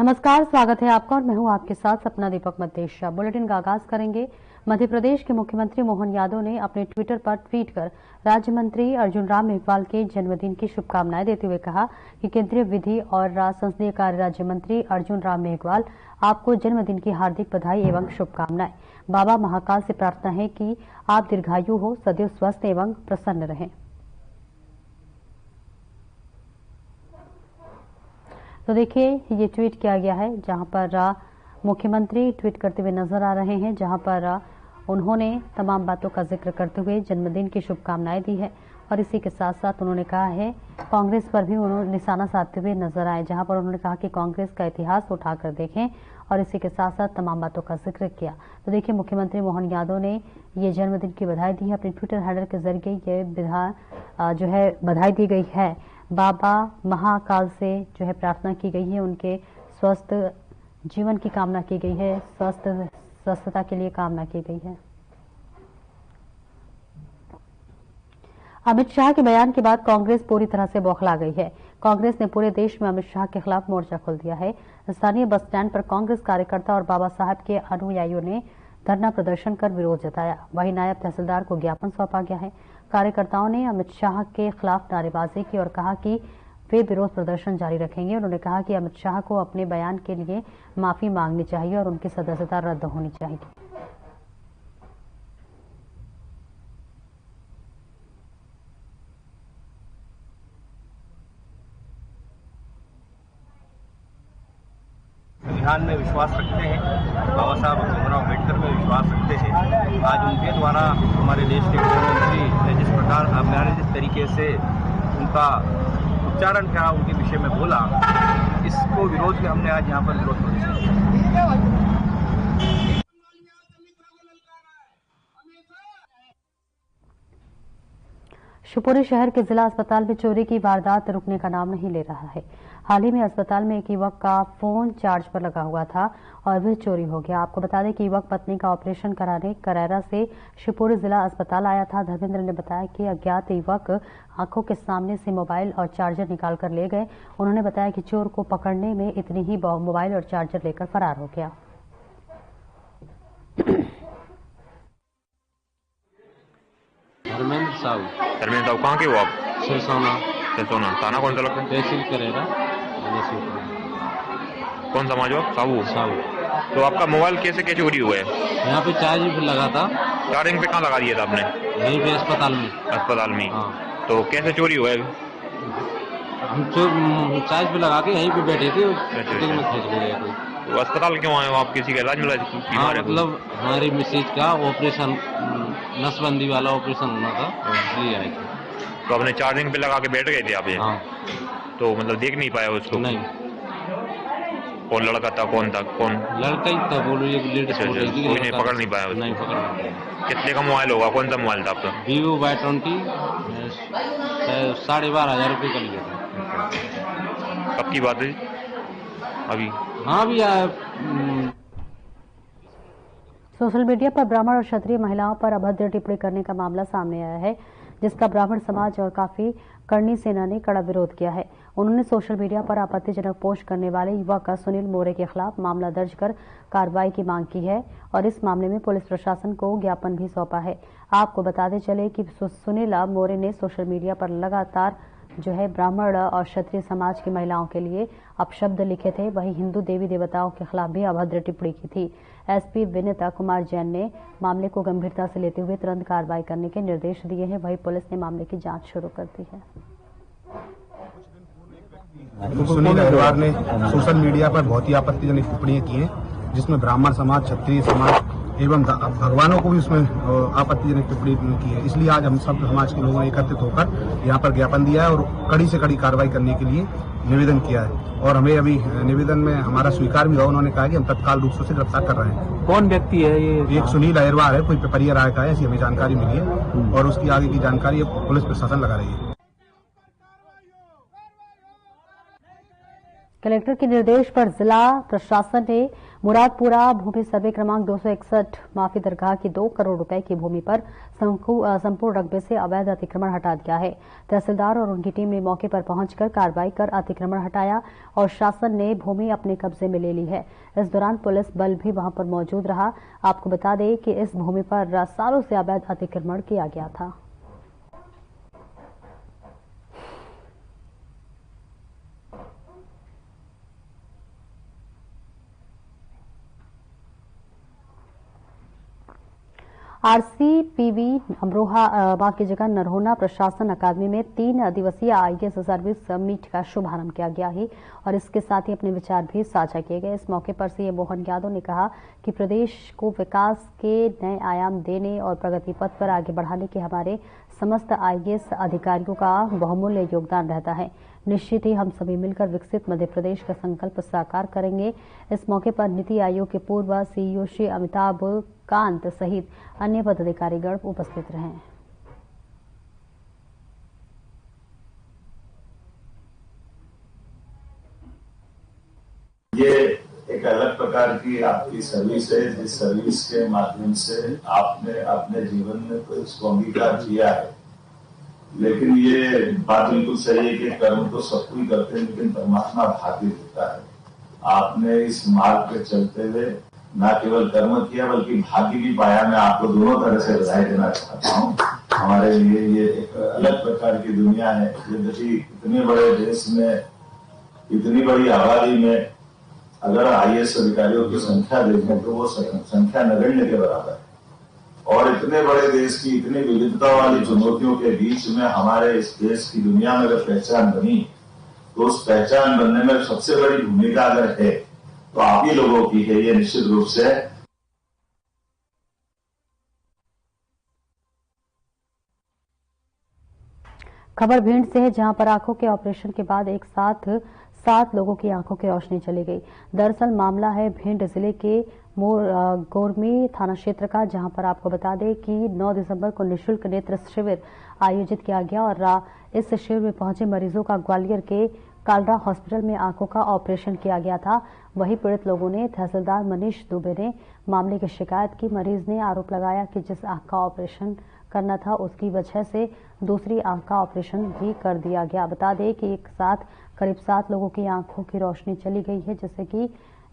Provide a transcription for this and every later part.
नमस्कार, स्वागत है आपका और मैं हूं आपके साथ सपना दीपक मदेशिया। बुलेटिन का आगाज करेंगे। मध्य प्रदेश के मुख्यमंत्री मोहन यादव ने अपने ट्विटर पर ट्वीट कर राज्य मंत्री अर्जुन राम मेघवाल के जन्मदिन की शुभकामनाएं देते हुए कहा कि केंद्रीय विधि और संसदीय कार्य राज्य मंत्री अर्जुन राम मेघवाल आपको जन्मदिन की हार्दिक बधाई एवं शुभकामनाएं। बाबा महाकाल से प्रार्थना है कि आप दीर्घायु हो, सदैव स्वस्थ एवं प्रसन्न रहें। तो देखिए, ये ट्वीट किया गया है जहां पर मुख्यमंत्री ट्वीट करते हुए नजर आ रहे हैं, जहां पर उन्होंने तमाम बातों का जिक्र करते हुए जन्मदिन की शुभकामनाएं दी है और इसी के साथ साथ उन्होंने कहा है कांग्रेस पर भी उन्होंने निशाना साधते हुए नजर आए, जहां पर उन्होंने कहा कि कांग्रेस का इतिहास उठाकर देखें और इसी के साथ साथ तमाम बातों का जिक्र किया। तो देखिए, मुख्यमंत्री मोहन यादव ने ये जन्मदिन की बधाई दी है। अपने ट्विटर हैंडल के जरिए ये बधाई दी गई है। बाबा महाकाल से जो है प्रार्थना की गई है, उनके स्वस्थ जीवन की कामना की गई है, स्वस्थता के लिए कामना की गई है। अमित शाह के बयान के बाद कांग्रेस पूरी तरह से बौखला गई है। कांग्रेस ने पूरे देश में अमित शाह के खिलाफ मोर्चा खोल दिया है। स्थानीय बस स्टैंड पर कांग्रेस कार्यकर्ता और बाबा साहब के अनुयायियों ने धरना प्रदर्शन कर विरोध जताया। वहीं नायब तहसीलदार को ज्ञापन सौंपा गया है। कार्यकर्ताओं ने अमित शाह के खिलाफ नारेबाजी की और कहा कि वे विरोध प्रदर्शन जारी रखेंगे। उन्होंने कहा कि अमित शाह को अपने बयान के लिए माफी मांगनी चाहिए और उनकी सदस्यता रद्द होनी चाहिए। संविधान में विश्वास रखते हैं, बाबा साहब भीमराव अम्बेडकर में विश्वास रखते थे। आज उनके द्वारा हमारे देश के प्रधानमंत्री ने जिस प्रकार जिस तरीके से उनका उच्चारण किया, उनके विषय में बोला, इसको विरोध में हमने आज यहाँ पर विरोध प्रदर्शन। शिवपुरी शहर के जिला अस्पताल में चोरी की वारदात रुकने का नाम नहीं ले रहा है। हाल ही में अस्पताल में एक युवक का फोन चार्ज पर लगा हुआ था और वह चोरी हो गया। आपको बता दें कि युवक पत्नी का ऑपरेशन कराने करैरा से शिवपुरी जिला अस्पताल आया था। धर्मेंद्र ने बताया कि अज्ञात युवक आंखों के सामने से मोबाइल और चार्जर निकाल कर ले गए। उन्होंने बताया कि चोर को पकड़ने में इतनी ही मोबाइल और चार्जर लेकर फरार हो गया। धर्मेंद्र साहू कहाँ के हो आप? सिरसोना। थाना कौन सा लगता है? तहसील करेगा। कौन समाज हो आप? साहू। तो आपका मोबाइल कैसे चोरी हुआ है? यहाँ पे चार्ज भी लगा था। चार्जिंग पे कहाँ लगा दिया था आपने? यहीं पे अस्पताल में। हाँ। तो कैसे चोरी हुआ है? हम चार्ज पे लगा के यहीं पे बैठे थे, में खींच ले गए कोई। तो अस्पताल क्यों आए हो आप? किसी का इलाज मिला? मतलब हमारी मिसेज का ऑपरेशन, नसबंदी वाला ऑपरेशन होना था, इसलिए आए थे। तो आपने चार्जिंग पे लगा के बैठ गए थे आप? हाँ। तो मतलब देख नहीं पाया उसको? नहीं। कौन लड़का था? कौन लड़का ही था। बोलो ये लेडीज कोई नहीं पकड़ नहीं पाया उसको? नहीं पकड़ नहीं पाया। कितने का मोबाइल होगा? कौन सा मोबाइल था आपका? Vivo Y20 12,500 रुपये का लिया था। कब की बात है? अभी? हाँ, अभी सोशल मीडिया पर ब्राह्मण और क्षत्रिय महिलाओं पर अभद्र टिप्पणी करने का मामला सामने आया है, जिसका ब्राह्मण समाज और काफी करणी सेना ने कड़ा विरोध किया है। उन्होंने सोशल मीडिया पर आपत्तिजनक पोस्ट करने वाले युवक सुनील मोरे के खिलाफ मामला दर्ज कर कार्रवाई की मांग की है और इस मामले में पुलिस प्रशासन को ज्ञापन भी सौंपा है। आपको बताते चले कि सुनील मोरे ने सोशल मीडिया पर लगातार ब्राह्मण और क्षत्रिय समाज की महिलाओं के लिए अपशब्द लिखे थे। वहीं हिंदू देवी देवताओं के खिलाफ भी अभद्र टिप्पणी की थी। एसपी विनीता कुमार जैन ने मामले को गंभीरता से लेते हुए तुरंत कार्रवाई करने के निर्देश दिए हैं। वहीं पुलिस ने मामले की जांच शुरू कर दी है। सुनील अग्रवाल ने सोशल मीडिया पर बहुत ही आपत्तिजनक टिप्पणियां की हैं, जिसमें ब्राह्मण समाज, क्षत्रिय समाज एवं भगवानों को भी उसमें आपत्तिजनक टिप्पणी की है। इसलिए आज हम सब समाज के लोगों ने एकत्रित होकर यहाँ पर ज्ञापन दिया है और कड़ी से कड़ी कार्रवाई करने के लिए निवेदन किया है और हमें अभी निवेदन में हमारा स्वीकार भी हुआ। उन्होंने कहा कि हम तत्काल रूप से गिरफ्तार कर रहे हैं। कौन व्यक्ति है ये? एक सुनील अग्रवाल है, कोई पिपरिया राय का है, ऐसी हमें जानकारी मिली है और उसकी आगे की जानकारी पुलिस प्रशासन लगा रही है। कलेक्टर के निर्देश पर जिला प्रशासन ने मुरादपुरा भूमि सर्वे क्रमांक 261 माफी दरगाह की 2 करोड़ रुपए की भूमि पर संपूर्ण रकबे से अवैध अतिक्रमण हटा दिया है। तहसीलदार और उनकी टीम ने मौके पर पहुंचकर कार्रवाई कर अतिक्रमण हटाया और शासन ने भूमि अपने कब्जे में ले ली है। इस दौरान पुलिस बल भी वहां पर मौजूद रहा। आपको बता दें कि इस भूमि पर सालों से अवैध अतिक्रमण किया गया था। आरसीपीवी अमरोहा की जगह नरहोना प्रशासन अकादमी में 3 दिवसीय आईएएस सर्विस मीट का शुभारंभ किया गया है और इसके साथ ही अपने विचार भी साझा किए गए। इस मौके पर सीएम मोहन यादव ने कहा कि प्रदेश को विकास के नए आयाम देने और प्रगति पथ पर आगे बढ़ाने के हमारे समस्त आईएएस अधिकारियों का बहुमूल्य योगदान रहता है। निश्चित ही हम सभी मिलकर विकसित मध्य प्रदेश का संकल्प साकार करेंगे। इस मौके पर नीति आयोग के पूर्व सीईओ श्री अमिताभ कांत सहित अन्य पदाधिकारीगण उपस्थित रहे। ये एक अलग प्रकार की आपकी सर्विस है, जिस सर्विस के माध्यम से आपने अपने जीवन में तो इसको अंगीकार किया है। लेकिन ये बात बिल्कुल सही है कि कर्म तो सब कोई करते हैं, लेकिन परमात्मा भाग्य देता है। आपने इस मार्ग पे चलते हुए न केवल कर्म किया बल्कि भाग्य भी पाया। मैं आपको दोनों तरह से बधाई देना चाहता हूँ। हमारे लिए ये एक अलग प्रकार की दुनिया है। यद्यपि इतने बड़े देश में, इतनी बड़ी आबादी में अगर आईएएस अधिकारियों की संख्या देखें तो वो संख्या नगण्य के बराबर है। और इतने बड़े देश की इतनी विविधता वाली चुनौतियों के बीच में हमारे इस देश की दुनिया में अगर पहचान बनी तो उस पहचान बनने में सबसे बड़ी भूमिका अगर है तो आप ही लोगों की है। ये निश्चित रूप से खबर भिंड से है, जहां पर आंखों के ऑपरेशन के बाद एक साथ 7 लोगों की आंखों की रोशनी चली गई। दरअसल मामला है भिंड जिले के गोरमी थाना क्षेत्र का, जहां पर आपको बता दें कि 9 दिसंबर को निःशुल्क नेत्र शिविर आयोजित किया गया और इस शिविर में पहुंचे मरीजों का ग्वालियर के कालरा हॉस्पिटल में आंखों का ऑपरेशन किया गया था। वहीं पीड़ित लोगों ने तहसीलदार मनीष दुबे ने मामले की शिकायत की। मरीज ने आरोप लगाया कि जिस आंख का ऑपरेशन करना था उसकी वजह से दूसरी आंख का ऑपरेशन भी कर दिया गया। बता दें कि एक साथ करीब 7 लोगों की आंखों की रोशनी चली गई है, जिससे कि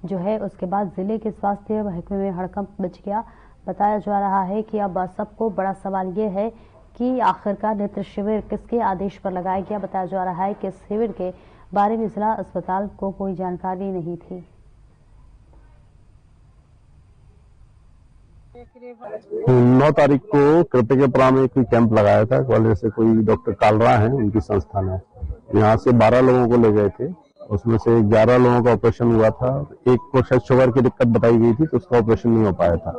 जो है उसके बाद जिले के स्वास्थ्य महकमे में हड़कंप मच गया। बताया जा रहा है कि अब सबको बड़ा सवाल ये है कि आखिरकार नेत्र शिविर किसके आदेश पर लगाया गया। बताया जा रहा है कि इस शिविर के बारे में जिला अस्पताल को कोई जानकारी नहीं थी। 9 तारीख को कृपया में एक कैंप लगाया था। ग्वालियर से कोई डॉक्टर कालरा हैं, उनकी संस्था ने यहाँ से 12 लोगों को ले गए थे। उसमें से 11 लोगों का ऑपरेशन हुआ था। एक को शायद शुगर की दिक्कत बताई गई थी तो उसका ऑपरेशन नहीं हो पाया था।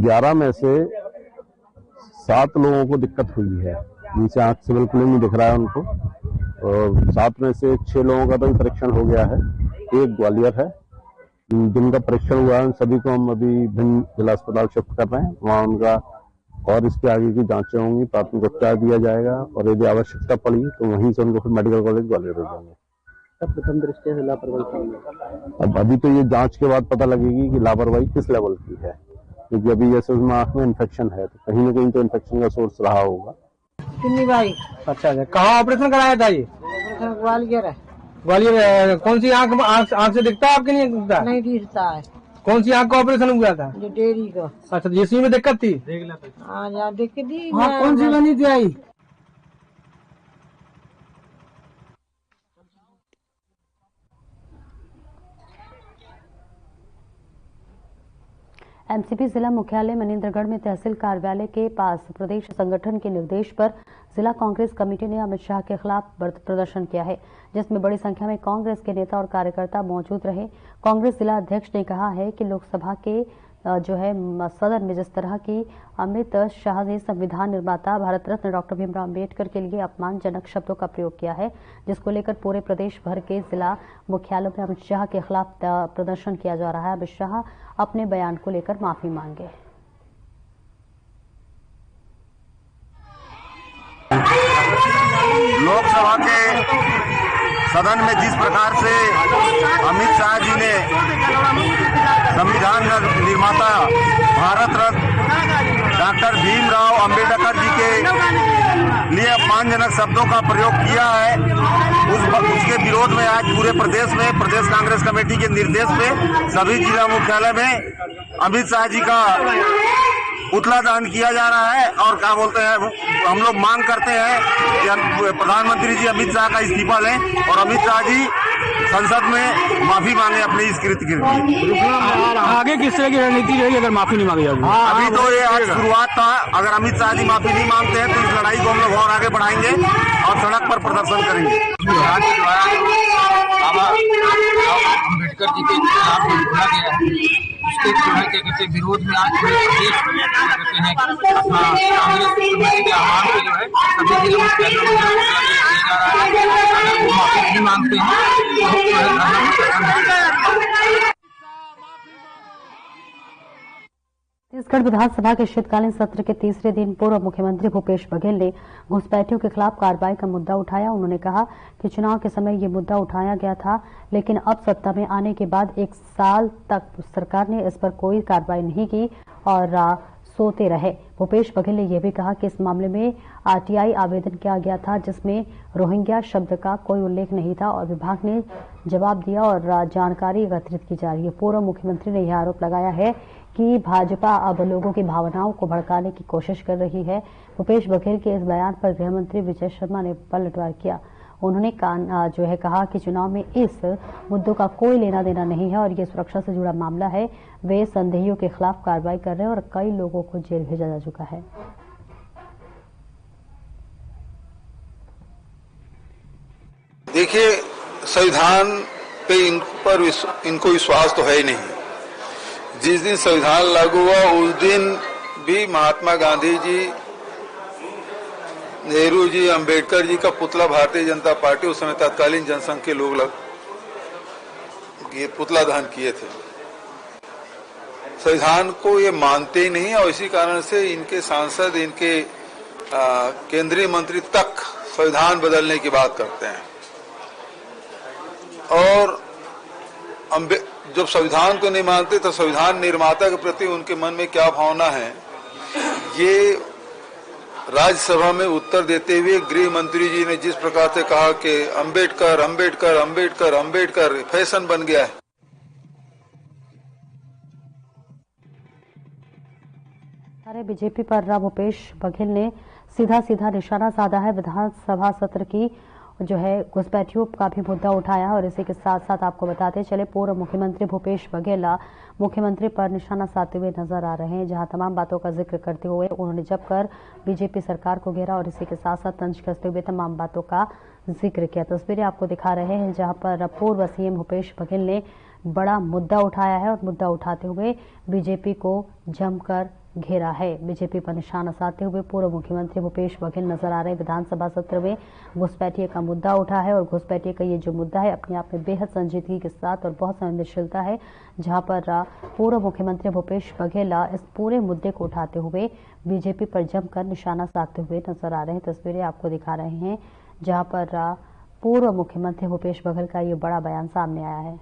11 में से 7 लोगों को दिक्कत हुई है, नीचे आंख से बिल्कुल नहीं दिख रहा है उनको। और 7 में से 6 लोगों का तो परीक्षण हो गया है। एक ग्वालियर है जिनका परीक्षण हुआ है। सभी को हम अभी भिंड जिला अस्पताल शिफ्ट कर रहे हैं। वहाँ उनका और इसके आगे की जांचें होंगी, प्राथमिक उपचार दिया जाएगा और यदि आवश्यकता पड़ी तो वहीं से उनको फिर मेडिकल कॉलेज ग्वालियर हो जाएंगे। प्रथम दृष्टया से लापरवाही, अब अभी तो ये जांच के बाद पता लगेगी कि लापरवाही किस लेवल की है, क्योंकि अभी जैसे उसमें आंख में इन्फेक्शन है तो कहीं ना कहीं तो इन्फेक्शन का सोर्स रहा होगा। भाई अच्छा, कहाँ ऑपरेशन कराया था ये? ग्वालियर है। ग्वालियर। कौन सी आंख से दिखता है आपके? नहीं दिखता? नहीं दिखता है। कौन सी आंख का ऑपरेशन हुआ था? जो डेरी का। अच्छा, जिसमें में दिक्कत थी? हाँ, दिक्कत थी। कौन सी बनी थी आई? एमसीपी जिला मुख्यालय मनेंद्रगढ़ में तहसील कार्यालय के पास प्रदेश संगठन के निर्देश पर जिला कांग्रेस कमेटी ने अमित शाह के खिलाफ प्रदर्शन किया है, जिसमें बड़ी संख्या में कांग्रेस के नेता और कार्यकर्ता मौजूद रहे। कांग्रेस जिला अध्यक्ष ने कहा है कि लोकसभा के जो है सदन में जिस तरह की अमित शाह ने संविधान निर्माता भारत रत्न डॉक्टर भीमराव अम्बेडकर के लिए अपमानजनक शब्दों का प्रयोग किया है, जिसको लेकर पूरे प्रदेश भर के जिला मुख्यालयों में अमित शाह के खिलाफ प्रदर्शन किया जा रहा है। अमित शाह अपने बयान को लेकर माफी मांगे। लोकसभा के सदन में जिस प्रकार से अमित शाह जी ने संविधान निर्माता भारत रत्न डॉक्टर भीमराव अंबेडकर जी के लिए अपमानजनक शब्दों का प्रयोग किया है, उसके विरोध में आज पूरे प्रदेश में प्रदेश कांग्रेस कमेटी के निर्देश पे सभी जिला मुख्यालय में अमित शाह जी का पुतला दहन किया जा रहा है। और क्या बोलते हैं, हम लोग मांग करते हैं कि प्रधानमंत्री जी अमित शाह का इस्तीफा लें और अमित शाह जी संसद में माफी मांगे अपने इस कृत्य के लिए। आगे किस तरह की रणनीति रहेगी अगर माफी नहीं मांगी जाएगी? अभी तो ये आज शुरुआत था, अगर अमित शाह जी माफी नहीं मांगते हैं तो इस लड़ाई को हम लोग और आगे बढ़ाएंगे और सड़क पर प्रदर्शन करेंगे। अम्बेडकर जी के खिलाफ जो बोला गया है उसके क्या कहते विरोध में आज पूरे प्रदेश कहते हैं कांग्रेस कमेटी के आह्वान पे जो है सभी जिला मुख्यालयों में किया जा रहा है। अगर वो माफी नहीं मांगते हैं छत्तीसगढ़ विधानसभा के शीतकालीन सत्र के तीसरे दिन पूर्व मुख्यमंत्री भूपेश बघेल ने घुसपैठियों के खिलाफ कार्रवाई का मुद्दा उठाया। उन्होंने कहा कि चुनाव के समय ये मुद्दा उठाया गया था, लेकिन अब सत्ता में आने के बाद 1 साल तक सरकार ने इस पर कोई कार्रवाई नहीं की और सोते रहे। भूपेश बघेल ने यह भी कहा कि इस मामले में आरटीआई आवेदन किया गया था जिसमें रोहिंग्या शब्द का कोई उल्लेख नहीं था और विभाग ने जवाब दिया और जानकारी एकत्रित की जा रही है। पूर्व मुख्यमंत्री ने यह आरोप लगाया है कि भाजपा अब लोगों की भावनाओं को भड़काने की कोशिश कर रही है। भूपेश बघेल के इस बयान पर गृहमंत्री विजय शर्मा ने पलटवार किया। उन्होंने कहा कि चुनाव में इस मुद्दों का कोई लेना देना नहीं है और ये सुरक्षा से जुड़ा मामला है। वे संदेहियों के खिलाफ कार्रवाई कर रहे हैं और कई लोगों को जेल भेजा जा चुका है। देखिए, संविधान पे इनको विश्वास तो है ही नहीं। जिस दिन संविधान लागू हुआ उस दिन भी महात्मा गांधी जी, नेहरू जी, अंबेडकर जी का पुतला भारतीय जनता पार्टी उस समय तत्कालीन जनसंघ के लोग ये पुतला दहन किए थे। संविधान को ये मानते ही नहीं और इसी कारण से इनके सांसद, इनके केंद्रीय मंत्री तक संविधान बदलने की बात करते हैं। और जब संविधान को नहीं मानते तो संविधान निर्माता के प्रति उनके मन में क्या भावना है, ये राज्यसभा में उत्तर देते हुए गृह मंत्री जी ने जिस प्रकार से कहा कि अंबेडकर अंबेडकर अंबेडकर अंबेडकर फैशन बन गया है। बीजेपी पर भूपेश बघेल ने सीधा निशाना साधा है। विधानसभा सत्र की जो है घुसपैठियों का भी मुद्दा उठाया और इसी के साथ साथ आपको बताते चले पूर्व मुख्यमंत्री भूपेश बघेल मुख्यमंत्री पर निशाना साधते हुए नजर आ रहे हैं, जहां तमाम बातों का जिक्र करते हुए उन्होंने जमकर बीजेपी सरकार को घेरा और इसी के साथ साथ तंज कसते हुए तमाम बातों का जिक्र किया। तस्वीरें आपको दिखा रहे हैं जहां पर पूर्व सीएम भूपेश बघेल ने बड़ा मुद्दा उठाया है और मुद्दा उठाते हुए बीजेपी को जमकर घेरा है। बीजेपी पर निशाना साधते हुए पूर्व मुख्यमंत्री भूपेश बघेल नजर आ रहे हैं। विधानसभा सत्र में घुसपैठिए का मुद्दा उठा है और घुसपैठिए का ये जो मुद्दा है अपने आप में बेहद संजीदगी के साथ और बहुत संवेदनशीलता है, जहां पर पूर्व मुख्यमंत्री भूपेश बघेल इस पूरे मुद्दे को उठाते हुए बीजेपी पर जमकर निशाना साधते हुए नजर आ रहे हैं। तस्वीरें आपको दिखा रहे हैं जहां पर पूर्व मुख्यमंत्री भूपेश बघेल का ये बड़ा बयान सामने आया है।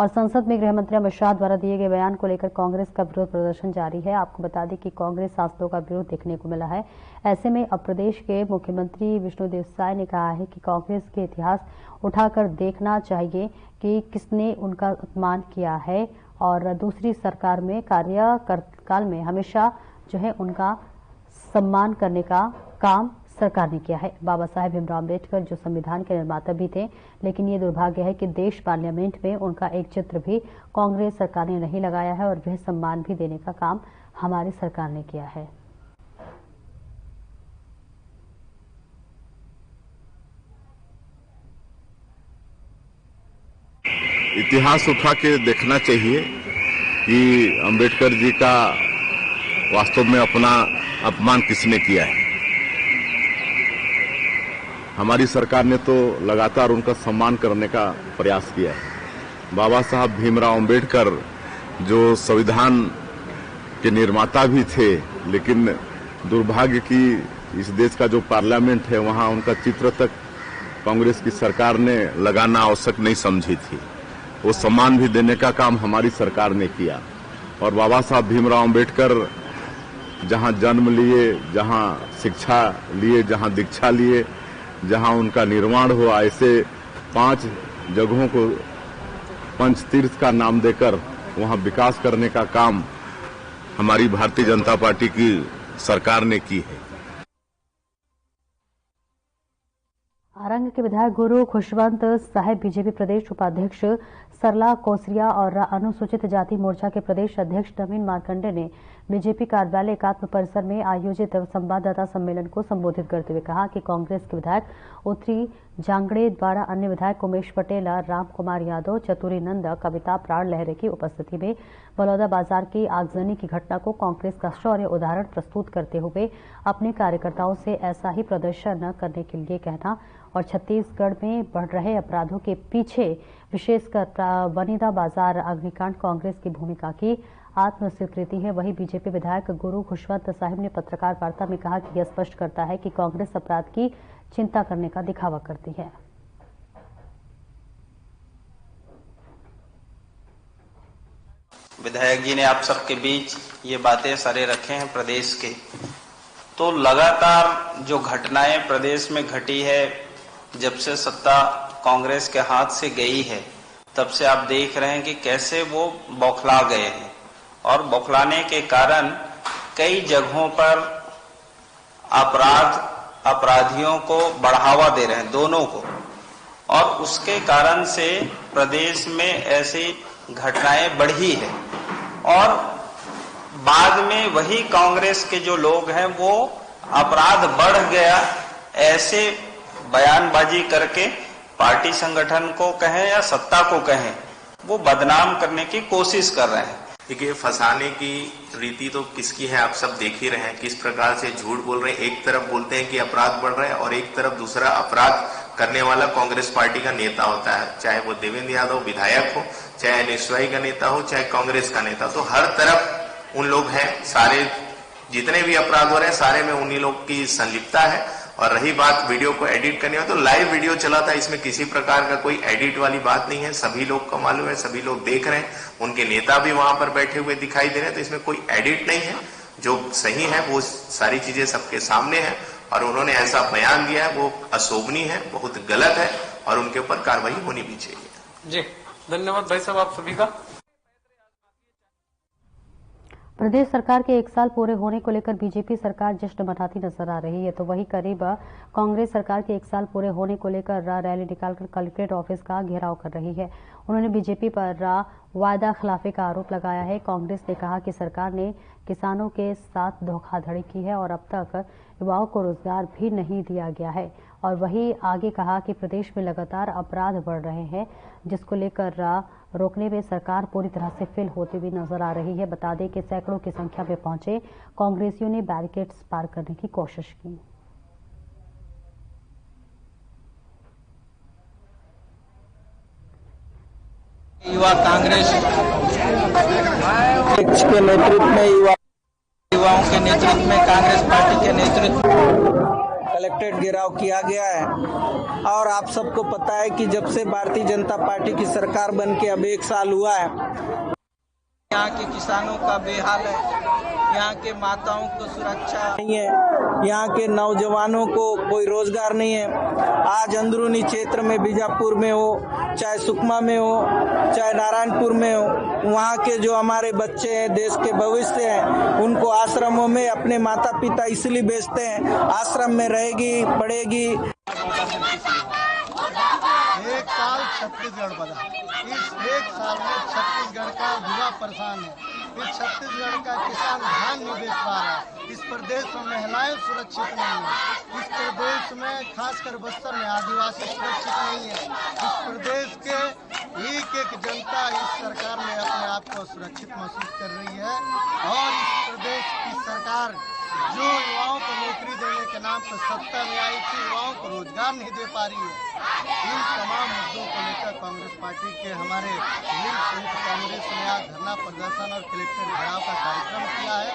और संसद में गृह मंत्री अमित शाह द्वारा दिए गए बयान को लेकर कांग्रेस का विरोध प्रदर्शन जारी है। आपको बता दें कि कांग्रेस सांसदों का विरोध देखने को मिला है। ऐसे में अब प्रदेश के मुख्यमंत्री विष्णुदेव साय ने कहा है कि कांग्रेस के इतिहास उठाकर देखना चाहिए कि किसने उनका अपमान किया है और दूसरी सरकार में कार्यकाल में हमेशा जो है उनका सम्मान करने का काम सरकार ने किया है। बाबा साहेब भीमराव अम्बेडकर जो संविधान के निर्माता भी थे, लेकिन ये दुर्भाग्य है कि देश पार्लियामेंट में उनका एक चित्र भी कांग्रेस सरकार ने नहीं लगाया है और वह सम्मान भी देने का काम हमारी सरकार ने किया है। इतिहास उठा के देखना चाहिए कि अंबेडकर जी का वास्तव में अपना अपमान किसने किया है। हमारी सरकार ने तो लगातार उनका सम्मान करने का प्रयास किया है। बाबा साहब भीमराव अम्बेडकर जो संविधान के निर्माता भी थे, लेकिन दुर्भाग्य की इस देश का जो पार्लियामेंट है वहां उनका चित्र तक कांग्रेस की सरकार ने लगाना आवश्यक नहीं समझी थी। वो सम्मान भी देने का काम हमारी सरकार ने किया। और बाबा साहब भीमराव अंबेडकर जहां जन्म लिए, जहां शिक्षा लिए, जहां दीक्षा लिए, जहां उनका निर्माण हुआ, ऐसे 5 जगहों को पंच तीर्थ का नाम देकर वहां विकास करने का काम हमारी भारतीय जनता पार्टी की सरकार ने की है। आरंग के विधायक गुरु खुशवंत साहिब बीजेपी प्रदेश उपाध्यक्ष सरला कोसरिया और अनुसूचित जाति मोर्चा के प्रदेश अध्यक्ष नवीन मार्कंडे ने बीजेपी कार्यालय एकात्म परिसर में आयोजित संवाददाता सम्मेलन को संबोधित करते हुए कहा कि कांग्रेस के विधायक उत्तरी जांगड़े द्वारा अन्य विधायक उमेश पटेल, राम कुमार यादव, चतुरी नंद, कविता प्राण लहरे की उपस्थिति में बलौदा बाजार की आगजनी की घटना को कांग्रेस का शौर्य उदाहरण प्रस्तुत करते हुए अपने कार्यकर्ताओं से ऐसा ही प्रदर्शन न करने के लिए कहना और छत्तीसगढ़ में बढ़ रहे अपराधों के पीछे विशेषकर बनीदा बाजार अग्निकांड कांग्रेस की भूमिका की आत्मस्वीकृति है। वहीं बीजेपी विधायक गुरु खुशवंत साहिब ने पत्रकार वार्ता में कहा कि यह स्पष्ट करता है कि कांग्रेस अपराध की चिंता करने का दिखावा करती है। विधायक जी ने आप सबके बीच ये बातें सारे रखे हैं प्रदेश के, तो लगातार जो घटनाएं प्रदेश में घटी है, जब से सत्ता कांग्रेस के हाथ से गई है तब से आप देख रहे हैं कि कैसे वो बौखला गए हैं और बौखलाने के कारण कई जगहों पर अपराधियों को बढ़ावा दे रहे हैं, दोनों को, और उसके कारण से प्रदेश में ऐसी घटनाएं बढ़ी है। और बाद में वही कांग्रेस के जो लोग हैं वो अपराध बढ़ गया ऐसे बयानबाजी करके पार्टी संगठन को कहें या सत्ता को कहें, वो बदनाम करने की कोशिश कर रहे हैं। देखिए, फंसाने की रीति तो किसकी है आप सब देख ही रहे हैं, किस प्रकार से झूठ बोल रहे हैं। एक तरफ बोलते हैं कि अपराध बढ़ रहा है और एक तरफ दूसरा अपराध करने वाला कांग्रेस पार्टी का नेता होता है, चाहे वो देवेंद्र यादव विधायक हो, चाहे एनएसयूआई का नेता हो, चाहे कांग्रेस का नेता। तो हर तरफ उन लोग हैं, सारे जितने भी अपराध हो रहे हैं सारे में उन्हीं लोग की संलिप्तता है। और रही बात वीडियो को एडिट करने में, तो लाइव वीडियो चला था, इसमें किसी प्रकार का कोई एडिट वाली बात नहीं है। सभी लोग को मालूम है, सभी लोग देख रहे हैं, उनके नेता भी वहां पर बैठे हुए दिखाई दे रहे हैं, तो इसमें कोई एडिट नहीं है। जो सही है वो सारी चीजें सबके सामने है और उन्होंने ऐसा बयान दिया है वो अशोभनीय है, बहुत गलत है और उनके ऊपर कार्रवाई होनी भी चाहिए। जी धन्यवाद भाई साहब आप सभी का। प्रदेश सरकार के 1 साल पूरे होने को लेकर बीजेपी सरकार जश्न मनाती नजर आ रही है, तो वहीं करीब कांग्रेस सरकार के 1 साल पूरे होने को लेकर रैली निकालकर कलेक्ट्रेट ऑफिस का घेराव कर रही है। उन्होंने बीजेपी पर वायदा खिलाफी का आरोप लगाया है। कांग्रेस ने कहा कि सरकार ने किसानों के साथ धोखाधड़ी की है और अब तक युवाओं को रोजगार भी नहीं दिया गया है। और वहीं आगे कहा कि प्रदेश में लगातार अपराध बढ़ रहे हैं, जिसको लेकर रोकने में सरकार पूरी तरह से फेल होती हुई नजर आ रही है। बता दें कि सैकड़ों की संख्या में पहुंचे कांग्रेसियों ने बैरिकेड्स पार करने की कोशिश की। युवा कांग्रेस के नेतृत्व में युवाओं के नेतृत्व में कांग्रेस पार्टी के नेतृत्व कलेक्ट्रेट घेराव किया गया है। और आप सबको पता है कि जब से भारतीय जनता पार्टी की सरकार बन के अब 1 साल हुआ है, यहाँ के किसानों का बेहाल है, यहाँ के माताओं को सुरक्षा नहीं है, यहाँ के नौजवानों को कोई रोजगार नहीं है। आज अंदरूनी क्षेत्र में बीजापुर में हो, चाहे सुकमा में हो, चाहे नारायणपुर में हो, वहाँ के जो हमारे बच्चे हैं, देश के भविष्य हैं, उनको आश्रमों में अपने माता पिता इसलिए भेजते हैं, आश्रम में रहेगी, पढ़ेगी। 1 साल छत्तीसगढ़ बना, इस 1 साल में छत्तीसगढ़ का युवा परेशान है, इस छत्तीसगढ़ का किसान धान नहीं बेच पा रहा है, इस प्रदेश में महिलाएं सुरक्षित नहीं है, इस प्रदेश में खासकर बस्तर में आदिवासी सुरक्षित नहीं है, इस प्रदेश के एक जनता इस सरकार में अपने आप को सुरक्षित महसूस कर रही है। और इस प्रदेश की सरकार जो युवाओं को नौकरी देने के नाम पर सत्ता में आई थी, युवाओं को रोजगार नहीं दे पा रही है। इन तमाम मुद्दों को लेकर कांग्रेस पार्टी के हमारे कांग्रेस ने आज धरना प्रदर्शन और कलेक्टर घेराव का कार्यक्रम किया है।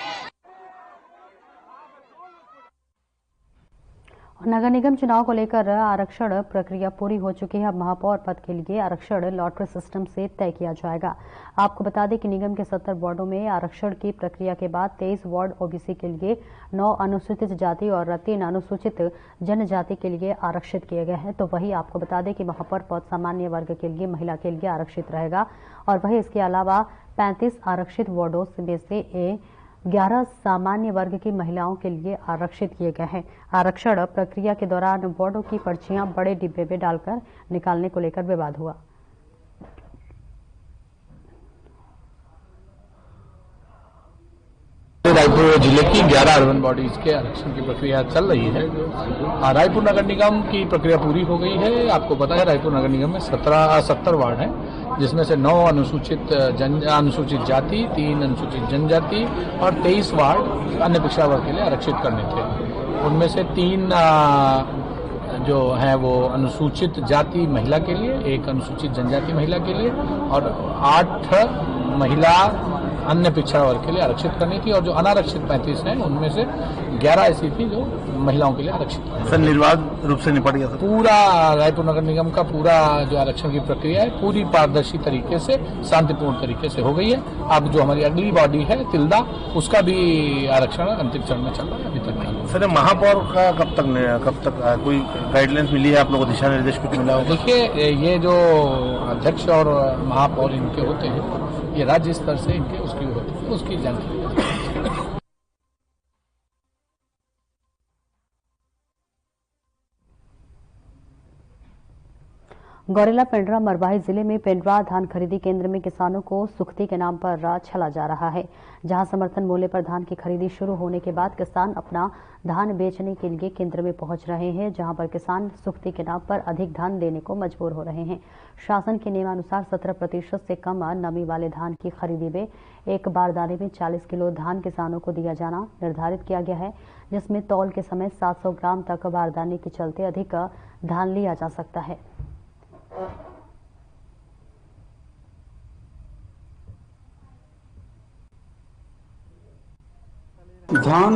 नगर निगम चुनाव को लेकर आरक्षण प्रक्रिया पूरी हो चुकी है। अब महापौर पद के लिए आरक्षण लॉटरी सिस्टम से तय किया जाएगा। आपको बता दें कि निगम के 70 वार्डों में आरक्षण की प्रक्रिया के बाद 23 वार्ड ओबीसी के लिए, 9 अनुसूचित जाति और 3 अनुसूचित जनजाति के लिए आरक्षित किए गए हैं। तो वही आपको बता दें कि महापौर पद सामान्य वर्ग के लिए, महिला के लिए आरक्षित रहेगा और वही इसके अलावा 35 आरक्षित वार्डों में से 11 सामान्य वर्ग की महिलाओं के लिए आरक्षित किए गए हैं। आरक्षण प्रक्रिया के दौरान वार्डों की पर्चियां बड़े डिब्बे में डालकर निकालने को लेकर विवाद हुआ। रायपुर जिले की 11 अर्बन बॉडीज के आरक्षण की प्रक्रिया चल रही है। रायपुर नगर निगम की प्रक्रिया पूरी हो गई है। आपको पता है रायपुर नगर निगम में 70 वार्ड हैं, जिसमें से 9 अनुसूचित जाति, 3 अनुसूचित जनजाति और 23 वार्ड अन्य पिछड़ा वर्ग के लिए आरक्षित करने थे। उनमें से 3 जो है वो अनुसूचित जाति महिला के लिए, 1 अनुसूचित जनजाति महिला के लिए और 8 महिला अन्य पिछड़ा वर्ग के लिए आरक्षित करनी थी और जो अनारक्षित 35 हैं उनमें से 11 ऐसी थी जो महिलाओं के लिए आरक्षित। सर निर्बाध रूप से निपट गया था पूरा रायपुर नगर निगम का पूरा जो आरक्षण की प्रक्रिया है पूरी पारदर्शी तरीके से, शांतिपूर्ण तरीके से हो गई है। अब जो हमारी अगली बॉडी है तिल्दा, उसका भी आरक्षण अंतिम चरण में चल रहा है अभी तक। सर महापौर का कब तक कोई गाइडलाइंस मिली है आप लोगों को, दिशा निर्देश कुछ मिला हो? देखिए ये जो अध्यक्ष और महापौर इनके होते हैं, ये राज्य स्तर से इनके उसकी होती है, उसकी जानकारी। गौरेला पेंड्रा मरवाही जिले में पेंड्रा धान खरीदी केंद्र में किसानों को सुख्ती के नाम पर छला जा रहा है। जहां समर्थन मूल्य पर धान की खरीदी शुरू होने के बाद किसान अपना धान बेचने के लिए केंद्र में पहुंच रहे हैं, जहां पर किसान सुख्ती के नाम पर अधिक धान देने को मजबूर हो रहे हैं। शासन के नियमानुसार 17% से कम नमी वाले धान की खरीदी में एक बारदाने में 40 किलो धान किसानों को दिया जाना निर्धारित किया गया है, जिसमें तौल के समय 700 ग्राम तक बारदाने के चलते अधिक धान लिया जा सकता है। धान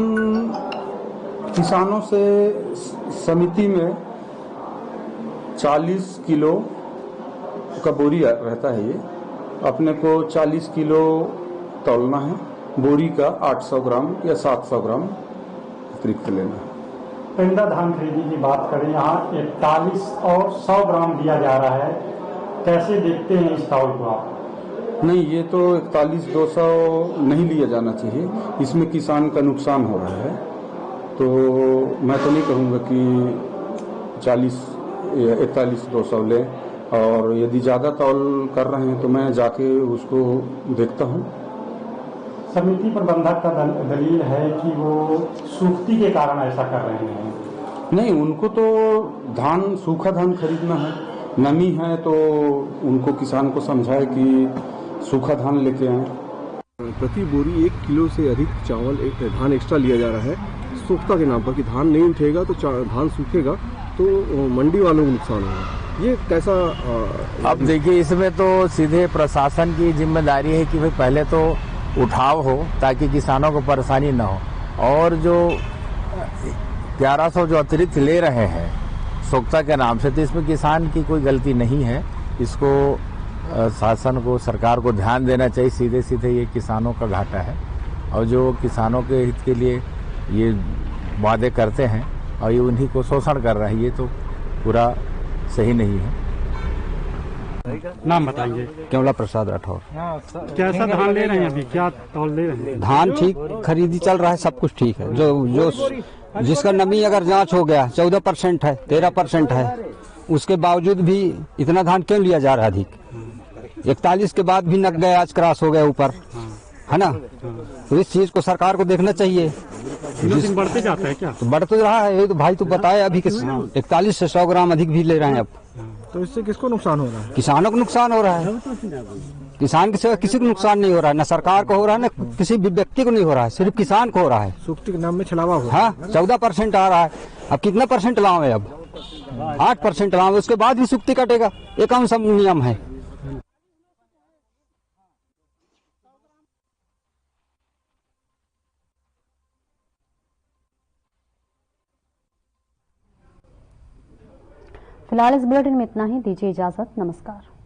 किसानों से समिति में 40 किलो का बोरी रहता है। ये अपने को 40 किलो तौलना है। बोरी का 800 ग्राम या 700 ग्राम अतिरिक्त लेना है। पेंड्रा धान खरीदी की बात करें, यहाँ 41 और 100 ग्राम दिया जा रहा है। कैसे देखते हैं इस तौल को आप? नहीं, ये तो 41-200 नहीं लिया जाना चाहिए। इसमें किसान का नुकसान हो रहा है। तो मैं तो नहीं कहूँगा कि 41-200 लें, और यदि ज़्यादा तौल कर रहे हैं तो मैं जाके उसको देखता हूँ। समिति प्रबंधक का दलील है कि वो सूखती के कारण ऐसा कर रहे हैं। नहीं, उनको तो धान, सूखा धान खरीदना है। नमी है तो उनको, किसान को समझाए कि सूखा धान लेके आए। प्रति बोरी 1 किलो से अधिक चावल धान एक्स्ट्रा लिया जा रहा है सूखता के नाम पर, कि धान नहीं उठेगा तो धान सूखेगा तो मंडी वालों को नुकसान होगा। ये कैसा? अब देखिए, इसमें तो सीधे प्रशासन की जिम्मेदारी है कि भाई पहले तो उठाव हो ताकि किसानों को परेशानी न हो, और जो 1100 जो अतिरिक्त ले रहे हैं सूखता के नाम से, तो इसमें किसान की कोई गलती नहीं है। इसको शासन को, सरकार को ध्यान देना चाहिए। सीधे सीधे ये किसानों का घाटा है, और जो किसानों के हित के लिए ये वादे करते हैं और ये उन्हीं को शोषण कर रहा है, ये तो पूरा सही नहीं है। नाम बताएंगे? केवला प्रसाद राठौर। कैसा धान ले रहे हैं अभी, क्या तौल ले रहे हैं? धान ठीक खरीदी चल रहा है, सब कुछ ठीक है। जो जिसका नमी अगर जांच हो गया 14% है, 13% है, उसके बावजूद भी इतना धान क्यों लिया जा रहा है अधिक? 41 के बाद भी नक गए, आज क्रॉस हो गया ऊपर, है ना? तो इस चीज को सरकार को देखना चाहिए। दिन बढ़ते जाता है क्या? तो बढ़ तो रहा है, तो भाई तो बताए अभी 41 से 100 ग्राम अधिक भी ले रहे हैं अब। तो इससे किसको नुकसान हो रहा है? किसानों को नुकसान हो रहा है। किसान के सिवा किसी को नुकसान नहीं हो रहा है, न सरकार को हो रहा है, न किसी भी व्यक्ति को नहीं हो रहा है, सिर्फ किसान को हो रहा है। सूखती के नाम में छलावा हो। हाँ, 14% आ रहा है। अब कितना परसेंट लाओ है? अब 8% लाओ, उसके बाद भी सूखती कटेगा। ये कौन सा नियम है? फिलहाल इस बुलेटिन में इतना ही। दीजिए इजाजत। नमस्कार।